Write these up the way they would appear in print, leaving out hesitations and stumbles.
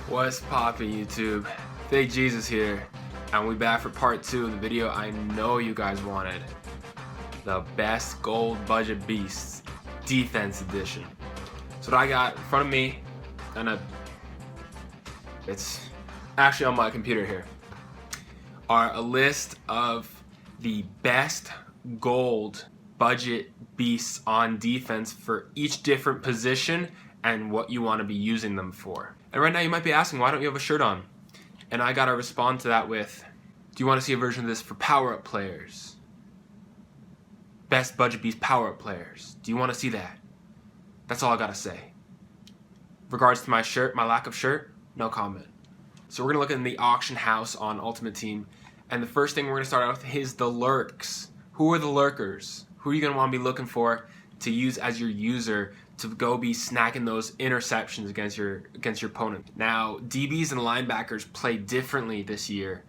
What's poppin' YouTube? Fake Jesus here, and we back for part 2 of the video I know you guys wanted. The best gold budget beasts, defense edition. So what I got in front of me, and it's actually on my computer here, are a list of the best gold budget beasts on defense for each different position and what you want to be using them for. And right now you might be asking, why don't you have a shirt on? And I gotta respond to that with, do you want to see a version of this for power-up players? Best budget beast power-up players. Do you want to see that? That's all I gotta say. Regards to my shirt, my lack of shirt, no comment. So we're gonna look in the auction house on Ultimate Team, and the first thing we're gonna start out with is the lurks. Who are the lurkers? Who are you gonna want to be looking for to use as your user to go be snacking those interceptions against your opponent? Now, DBs and linebackers play differently this year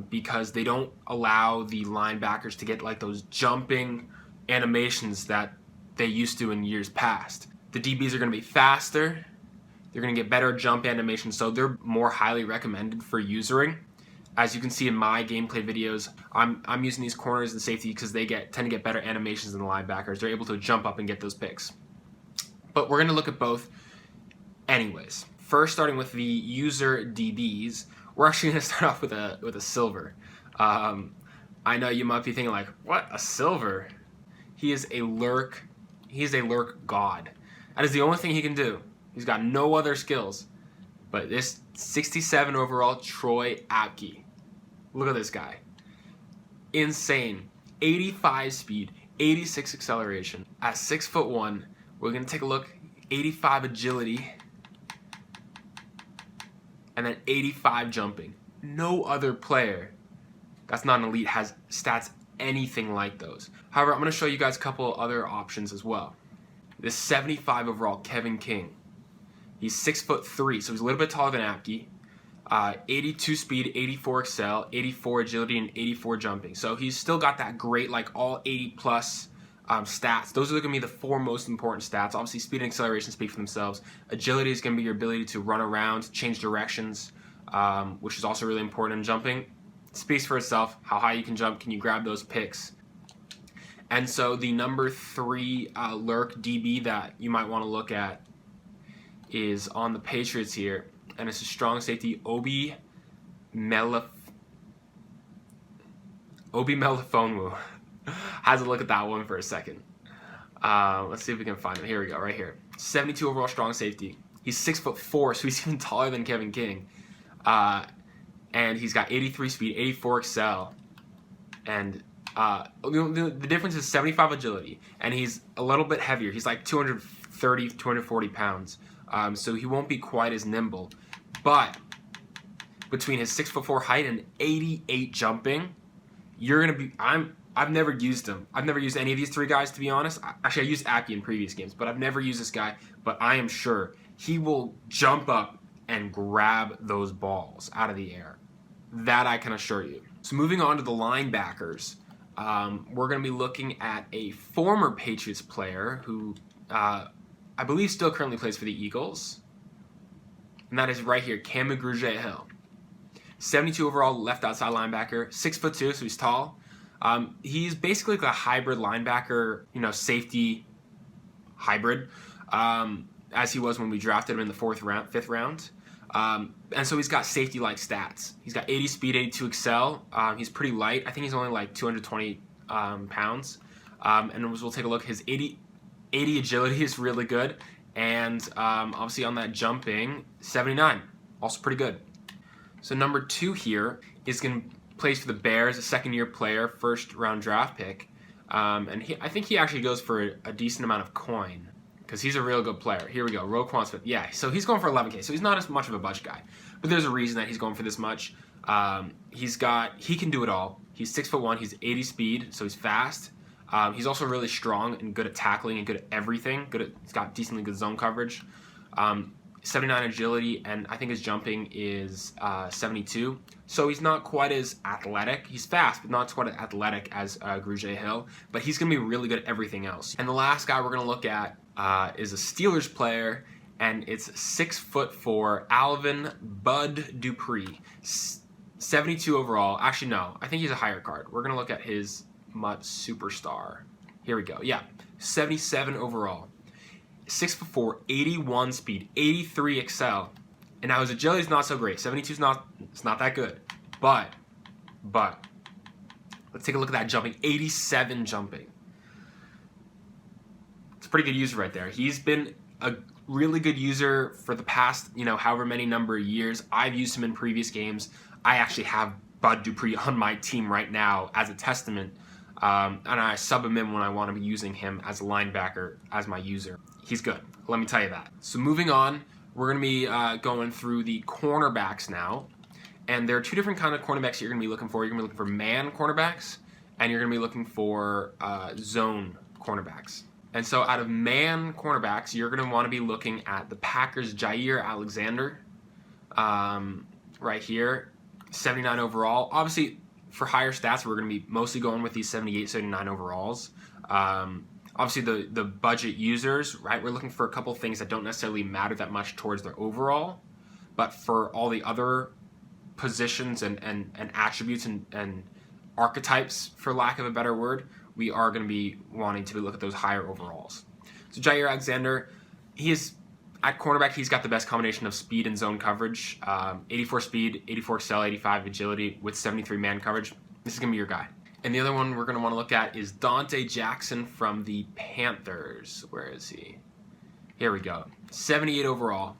because they don't allow the linebackers to get like those jumping animations that they used to in years past. The DBs are going to be faster. They're going to get better jump animations, so they're more highly recommended for usering. As you can see in my gameplay videos, I'm using these corners and safety because they tend to get better animations than the linebackers. They're able to jump up and get those picks. But we're going to look at both anyways. First, starting with the user DBs, we're actually going to start off with a silver. I know you might be thinking like, what, a silver? He is a lurk. He is a lurk god. That is the only thing he can do. He's got no other skills. But this 67 overall Troy Apke. Look at this guy. Insane. 85 speed, 86 acceleration. At 6'1", we're going to take a look. 85 agility. And then 85 jumping. No other player that's not an elite has stats anything like those. However, I'm going to show you guys a couple other options as well. This 75 overall Kevin King. He's 6'3", so he's a little bit taller than Apke. 82 speed, 84 excel, 84 agility, and 84 jumping. So he's still got that great, like all 80 plus stats. Those are going to be the 4 most important stats. Obviously, speed and acceleration speak for themselves. Agility is going to be your ability to run around, change directions, which is also really important in jumping. It speaks for itself. How high you can jump, can you grab those picks? And so the number 3 lurk DB that you might want to look at is on the Patriots here, and it's a strong safety, Obi Melifonwu. Has a look at that one for a second. Let's see if we can find him. Here we go, right here. 72 overall strong safety. He's 6'4", so he's even taller than Kevin King. And he's got 83 speed, 84 excel, and the difference is 75 agility, and he's a little bit heavier. He's like 230, 240 pounds. So he won't be quite as nimble, but between his 6'4" height and 88 jumping, you're gonna be. I've never used him. I've never used any of these 3 guys, to be honest. Actually, I used Apke in previous games, but I've never used this guy. But I am sure he will jump up and grab those balls out of the air. That I can assure you. So moving on to the linebackers, we're gonna be looking at a former Patriots player who. I believe still currently plays for the Eagles, and that is right here, Cam Hill. 72 overall left outside linebacker, 6'2", so he's tall. He's basically like a hybrid linebacker, safety hybrid, as he was when we drafted him in the 5th round. And so he's got safety-like stats. He's got 80 speed, 82 excel. He's pretty light. I think he's only like 220 pounds. And we'll take a look. His 80 agility is really good, and obviously on that jumping, 79, also pretty good. So number 2 here is going to play for the Bears, a second-year player, first-round draft pick, and I think he actually goes for a decent amount of coin because he's a real good player. Here we go, Roquan Smith. Yeah, so he's going for 11K, so he's not as much of a budget guy, but there's a reason that he's going for this much. He can do it all. He's 6'1", he's 80 speed, so he's fast. He's also really strong and good at tackling and good at everything. He's got decently good zone coverage. 79 agility, and I think his jumping is 72. So he's not quite as athletic. He's fast, but not quite as athletic as Hill. But he's going to be really good at everything else. And the last guy we're going to look at is a Steelers player, and it's 6'4" Alvin Bud Dupree, 72 overall. Actually, no, I think he's a higher card. We're gonna look at his MUT superstar. Here we go. Yeah, 77 overall, 6'4", 81 speed, 83 excel, and now his agility is not so great. 72 is not, it's not that good, but let's take a look at that jumping. 87 jumping. It's a pretty good user right there. He's been a really good user for the past, however many number of years. I've used him in previous games. I actually have Bud Dupree on my team right now as a testament, and I sub him in when I want to be using him as a linebacker as my user. He's good, let me tell you that. So moving on, we're going to be going through the cornerbacks now. And there are two different kind of cornerbacks you're going to be looking for. You're going to be looking for man cornerbacks, and you're going to be looking for zone cornerbacks. And so out of man cornerbacks, you're going to want to be looking at the Packers' Jair Alexander, right here, 79 overall. Obviously, for higher stats, we're going to be mostly going with these 78, 79 overalls. Obviously, the budget users, right, we're looking for a couple things that don't necessarily matter that much towards their overall, but for all the other positions and attributes and archetypes, for lack of a better word, we are going to be wanting to look at those higher overalls. So Jair Alexander, he is at cornerback. He's got the best combination of speed and zone coverage. 84 speed, 84 excel, 85 agility with 73 man coverage. This is going to be your guy. And the other one we're going to want to look at is Dante Jackson from the Panthers. Where is he? Here we go. 78 overall.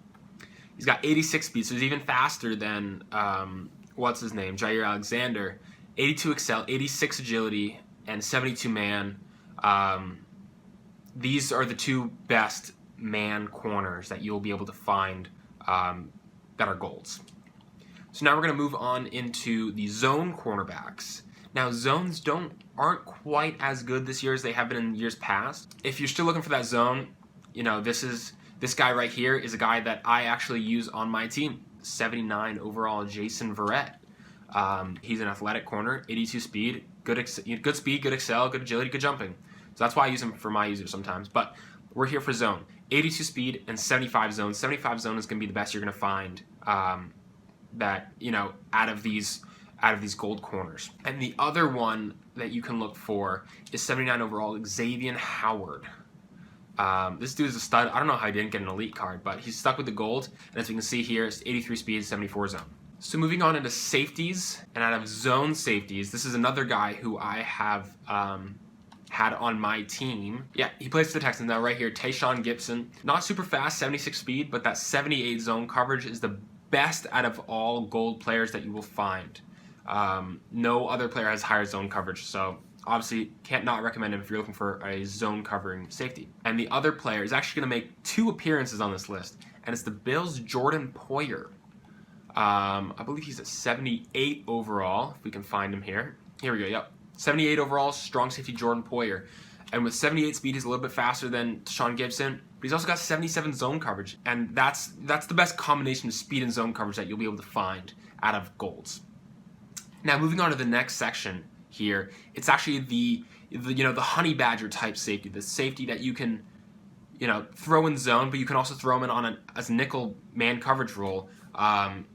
He's got 86 speed, so he's even faster than, what's his name, Jair Alexander. 82 excel, 86 agility, and 72 man. These are the two best man corners that you'll be able to find that are golds. So now we're going to move on into the zone cornerbacks. Now, zones aren't quite as good this year as they have been in years past. If you're still looking for that zone, this guy right here is a guy that I actually use on my team. 79 overall, Jason Barret. He's an athletic corner, 82 speed, good speed, good excel, good agility, good jumping. So that's why I use him for my users sometimes. But we're here for zone. 82 speed and 75 zone. 75 zone is going to be the best you're going to find that, out of these gold corners. And the other one that you can look for is 79 overall, Xavier Howard. This dude is a stud. I don't know how he didn't get an elite card, but he's stuck with the gold. And as we can see here, it's 83 speed, 74 zone. So moving on into safeties, and out of zone safeties, this is another guy who I have had on my team. Yeah, he plays for the Texans now right here, Desean Gibson. Not super fast, 76 speed, but that 78 zone coverage is the best out of all gold players that you will find. No other player has higher zone coverage, so obviously can't not recommend him if you're looking for a zone covering safety. And the other player is actually going to make 2 appearances on this list, and it's the Bills' Jordan Poyer. I believe he's at 78 overall, if we can find him here. Here we go, yep. 78 overall, strong safety Jordan Poyer. And with 78 speed, he's a little bit faster than Desean Gibson, but he's also got 77 zone coverage. And that's the best combination of speed and zone coverage that you'll be able to find out of golds. Now, moving on to the next section here, it's actually the honey badger type safety, the safety that you can, throw in zone, but you can also throw him in as a nickel man coverage role, and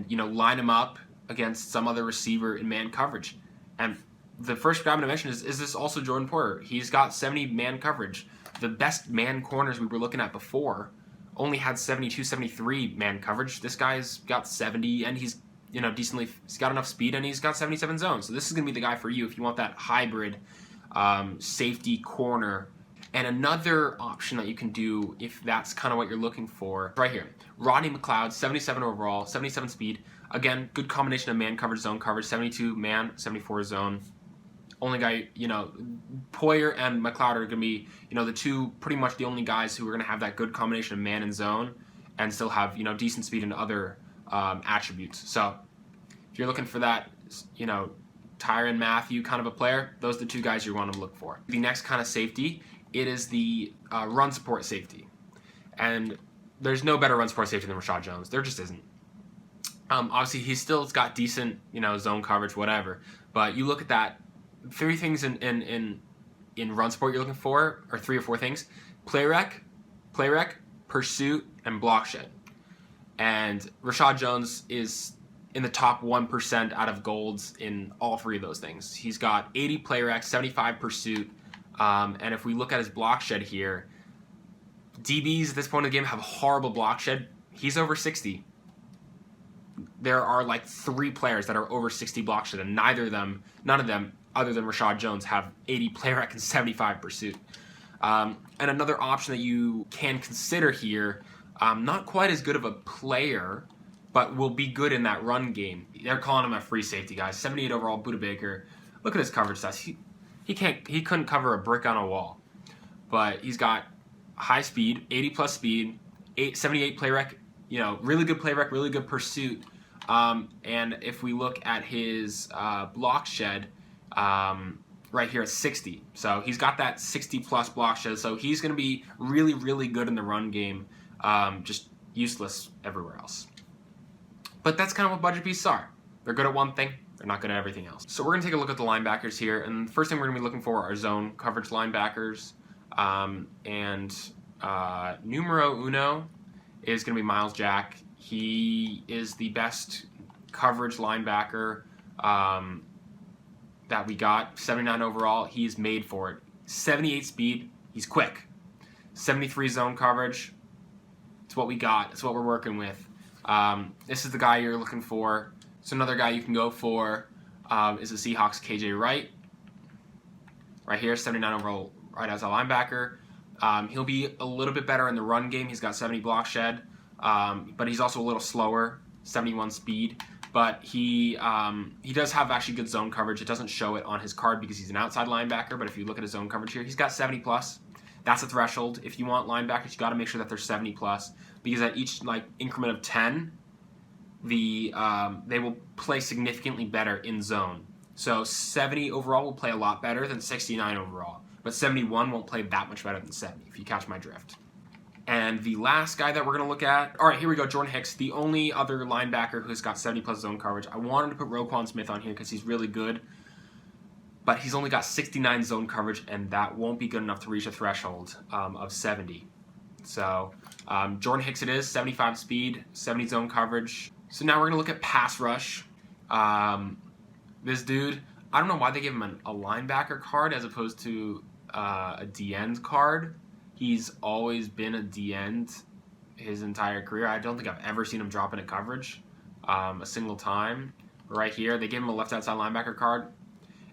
line him up against some other receiver in man coverage. And the first guy I'm going to mention is this also Jordan Poyer. He's got 70 man coverage. The best man corners we were looking at before only had 72, 73 man coverage. This guy's got 70, and he's he's got enough speed, and he's got 77 zones. So this is going to be the guy for you if you want that hybrid safety corner. And another option that you can do if that's kind of what you're looking for, right here, Rodney Mcleod, 77 overall, 77 speed. Again, good combination of man coverage, zone coverage, 72 man, 74 zone. Only guy, Poyer and Mcleod are going to be, pretty much the only guys who are going to have that good combination of man and zone and still have, decent speed and other attributes. So if you're looking for that, Tyrann Mathieu kind of a player, those are the 2 guys you want to look for. The next kind of safety, it is the run support safety. And there's no better run support safety than Rashad Jones. There just isn't. Obviously, he's still got decent, zone coverage, whatever. But you look at that, 3 things in run support you're looking for, or 3 or 4 things: play rec, pursuit, and block shed. And Reshad Jones is in the top 1% out of golds in all three of those things. He's got 80 play rec, 75 pursuit, and if we look at his block shed here, DBs at this point in the game have horrible block shed. He's over 60. There are like 3 players that are over 60 block shed, and none of them, other than Reshad Jones, have 80 play rec and 75 pursuit. And another option that you can consider here, not quite as good of a player, but will be good in that run game. They're calling him a free safety, guys. 78 overall, Buda Baker. Look at his coverage stats. He couldn't cover a brick on a wall, but he's got high speed, 80 plus speed, 78 play rec. Really good play rec, really good pursuit. And if we look at his block shed, right here at 60. So he's got that 60 plus block shed. So he's going to be really, really good in the run game. Just useless everywhere else. But that's kind of what budget beasts are. They're good at one thing. They're not good at everything else. So we're going to take a look at the linebackers here. And the first thing we're going to be looking for are zone coverage linebackers. Numero uno is going to be Miles Jack. He is the best coverage linebacker that we got. 79 overall. He's made for it. 78 speed. He's quick. 73 zone coverage. It's what we got. It's what we're working with. This is the guy you're looking for. So another guy you can go for is the Seahawks Kj right here, 79 overall right as a linebacker. He'll be a little bit better in the run game. He's got 70 block shed, but he's also a little slower, 71 speed. But he does have actually good zone coverage. It doesn't show it on his card because he's an outside linebacker, but if you look at his zone coverage here, he's got 70 plus. That's a threshold. If you want linebackers, you got to make sure that they're 70 plus, because at each increment of 10, they will play significantly better in zone. So 70 overall will play a lot better than 69 overall, but 71 won't play that much better than 70, if you catch my drift. And the last guy that we're going to look at, all right, here we go, Jordan Hicks, the only other linebacker who's got 70 plus zone coverage. I wanted to put Roquan Smith on here because he's really good, but he's only got 69 zone coverage, and that won't be good enough to reach a threshold of 70. So Jordan Hicks it is, 75 speed, 70 zone coverage. So now we're going to look at pass rush. This dude, I don't know why they gave him a linebacker card as opposed to a D-end card. He's always been a D-end his entire career. I don't think I've ever seen him drop into coverage a single time. Right here, they gave him a left outside linebacker card.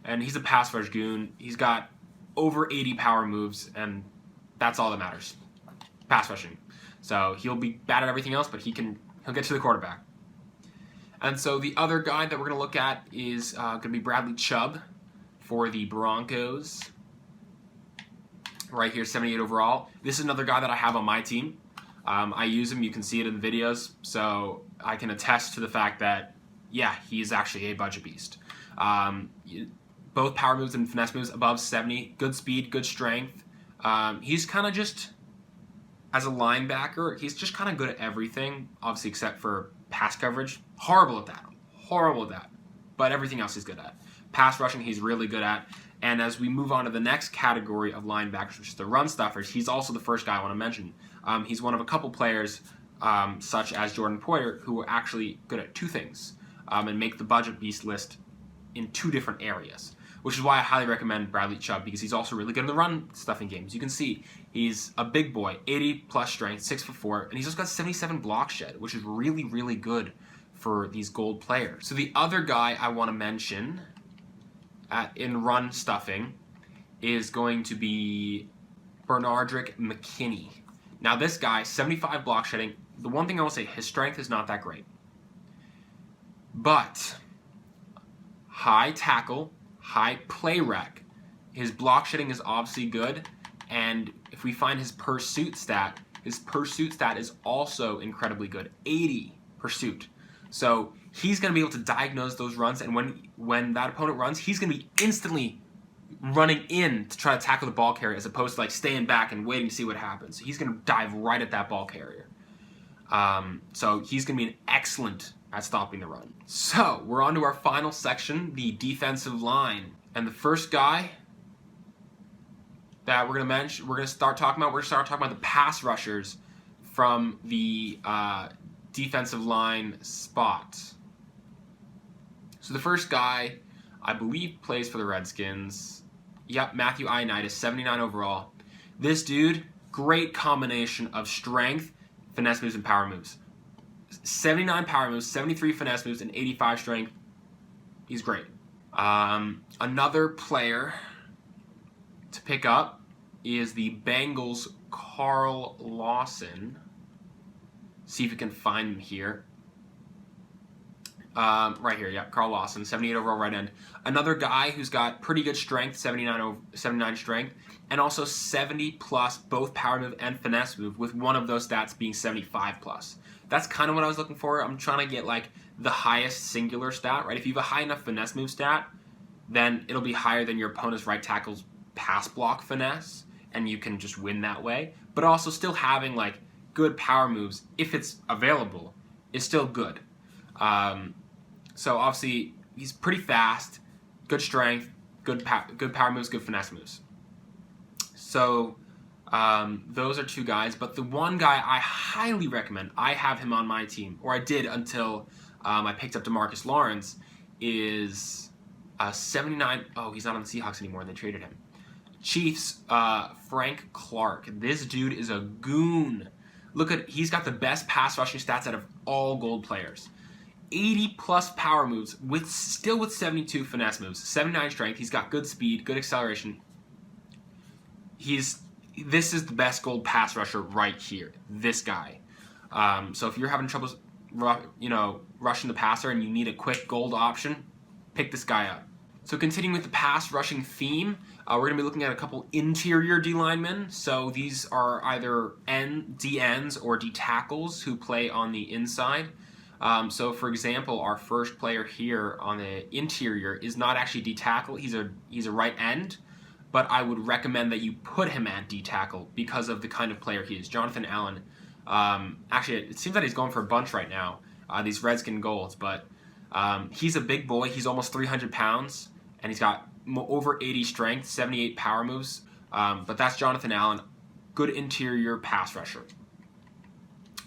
And he's a pass rush goon. He's got over 80 power moves, and that's all that matters. Pass rushing. So he'll be bad at everything else, but he'll get to the quarterback. And so the other guy that we're going to look at is going to be Bradley Chubb for the Broncos. Right here, 78 overall. This is another guy that I have on my team. I use him. You can see it in the videos. So I can attest to the fact that, yeah, he's actually a budget beast. Both power moves and finesse moves above 70. Good speed, good strength. He's kind of just, as a linebacker, he's just kind of good at everything, obviously except for pass coverage. Horrible at that. But everything else he's good at. Pass rushing, he's really good at. And as we move on to the next category of linebackers, which is the run stuffers, he's also the first guy I want to mention. He's one of a couple players, such as Jordan Poyer, who are actually good at two things and make the budget beast list in two different areas, which is why I highly recommend Bradley Chubb, because he's also really good in the run stuffing games. You can see he's a big boy, 80 plus strength, 6'4", and he's also got 77 block shed, which is really, really good for these gold players. So the other guy I want to mention in run stuffing is going to be Bernardrick McKinney. Now this guy, 75 block shedding. The one thing I will say, his strength is not that great. But high tackle, high play rec. His block shedding is obviously good. And if we find his pursuit stat, his pursuit stat is also incredibly good. 80 pursuit. So he's going to be able to diagnose those runs, and when that opponent runs, he's going to be instantly running in to try to tackle the ball carrier, as opposed to staying back and waiting to see what happens. He's going to dive right at that ball carrier. So he's going to be excellent at stopping the run. So we're on to our final section, the defensive line. And the first guy that we're going to start talking about the pass rushers from the defensive line spot. So the first guy, I believe, plays for the Redskins. Yep, Matthew Ioannidis, 79 overall. This dude, great combination of strength, finesse moves, and power moves. 79 power moves, 73 finesse moves, and 85 strength. He's great. Another player to pick up is the Bengals' Carl Lawson. See if we can find him here. Right here, yeah, Carl Lawson, 78 overall right end. Another guy who's got pretty good strength, 79 strength, and also 70 plus both power move and finesse move, with one of those stats being 75 plus. That's kind of what I was looking for. I'm trying to get like the highest singular stat, right? If you have a high enough finesse move stat, then it'll be higher than your opponent's right tackle's pass block finesse, and you can just win that way. But also still having like good power moves, if it's available, is still good. So obviously he's pretty fast, good strength, good power moves, good finesse moves. So those are two guys. But the one guy I highly recommend, I have him on my team, or I did until I picked up DeMarcus Lawrence, is 79. Oh, he's not on the Seahawks anymore, and they traded him. Chiefs, Frank Clark. This dude is a goon. He's got the best pass rushing stats out of all gold players. 80 plus power moves, still with 72 finesse moves, 79 strength. He's got good speed, good acceleration. This is the best gold pass rusher right here. This guy. So if you're having trouble, rushing the passer and you need a quick gold option, pick this guy up. So continuing with the pass rushing theme, we're going to be looking at a couple interior D linemen. So these are either D ends or D tackles who play on the inside. So for example, our first player here on the interior is not actually D tackle. He's a right end, but I would recommend that you put him at D tackle because of the kind of player he is. Jonathan Allen. Actually, it seems that he's going for a bunch right now. These Redskin golds, but he's a big boy. He's almost 300 pounds, and he's got over 80 strength, 78 power moves. But that's Jonathan Allen, good interior pass rusher.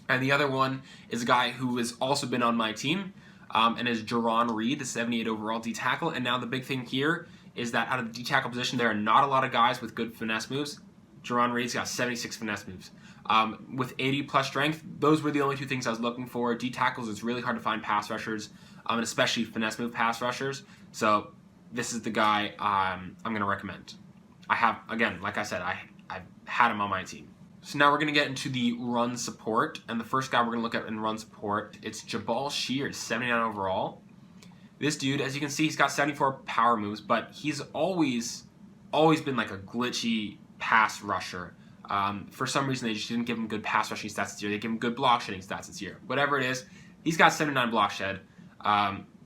And the other one is a guy who has also been on my team, and is Jarran Reed, the 78 overall D tackle. And now the big thing here is that out of the D tackle position, there are not a lot of guys with good finesse moves. Jarran Reed's got 76 finesse moves. With 80 plus strength, those were the only two things I was looking for. D tackles, it's really hard to find pass rushers, and especially finesse move pass rushers. So this is the guy I'm going to recommend. I have, again, like I said, I've had him on my team. So now we're going to get into the run support, and the first guy we're going to look at in run support, it's Jabal Xi, 79 overall. This dude, as you can see, he's got 74 power moves, but he's always been like a glitchy pass rusher. For some reason, they just didn't give him good pass rushing stats this year. They gave him good block shedding stats this year. Whatever it is, he's got 79 block shed.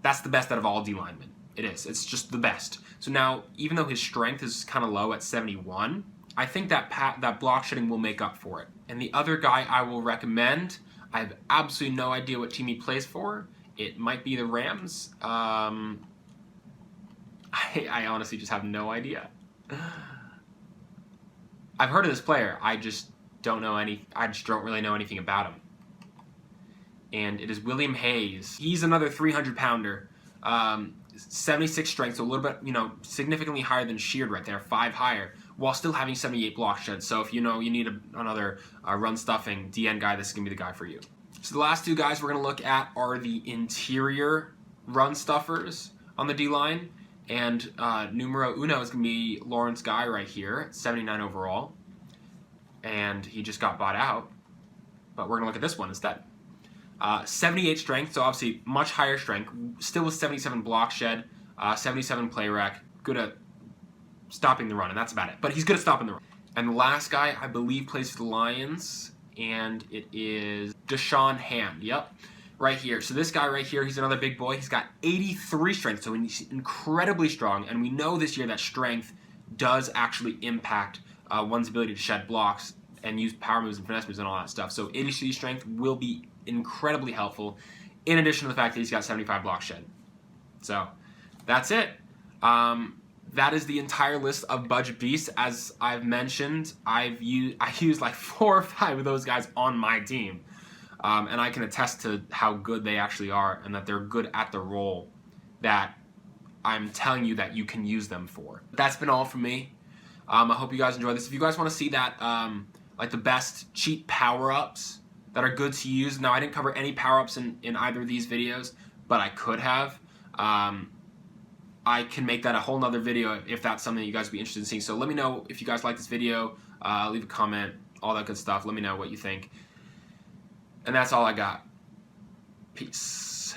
That's the best out of all D linemen. It is. It's just the best. So now, even though his strength is kind of low at 71, I think that block shedding will make up for it. And the other guy I will recommend, I have absolutely no idea what team he plays for. It might be the Rams. I honestly just have no idea. I've heard of this player. I just don't really know anything about him. And it is William Hayes. He's another 300-pounder. 76 strength, so a little bit, significantly higher than Sheard right there, 5 higher, while still having 78 block shed. So if you need another run stuffing DN guy, this is going to be the guy for you. So the last two guys we're going to look at are the interior run stuffers on the D-line. And numero uno is going to be Lawrence Guy right here, 79 overall. And he just got bought out. But we're going to look at this one instead. 78 strength, so obviously much higher strength. Still with 77 block shed, 77 play rec. Good at stopping the run, and that's about it. But he's good at stopping the run. And the last guy, I believe, plays for the Lions. And it is Desean Ham. Yep. Right here. So this guy right here, he's another big boy. He's got 83 strength, so he's incredibly strong. And we know this year that strength does actually impact one's ability to shed blocks and use power moves and finesse moves and all that stuff. So 83 strength will be incredibly helpful, in addition to the fact that he's got 75 block shed. So that's it. that is the entire list of budget beasts. As I've mentioned, I used like 4 or 5 of those guys on my team. And I can attest to how good they actually are and that they're good at the role that I'm telling you that you can use them for. That's been all from me. I hope you guys enjoyed this. If you guys want to see that, like the best cheap power-ups that are good to use. Now, I didn't cover any power-ups in either of these videos, but I could have. I can make that a whole nother video if that's something that you guys would be interested in seeing. So let me know if you guys like this video. Leave a comment, all that good stuff. Let me know what you think. And that's all I got. Peace.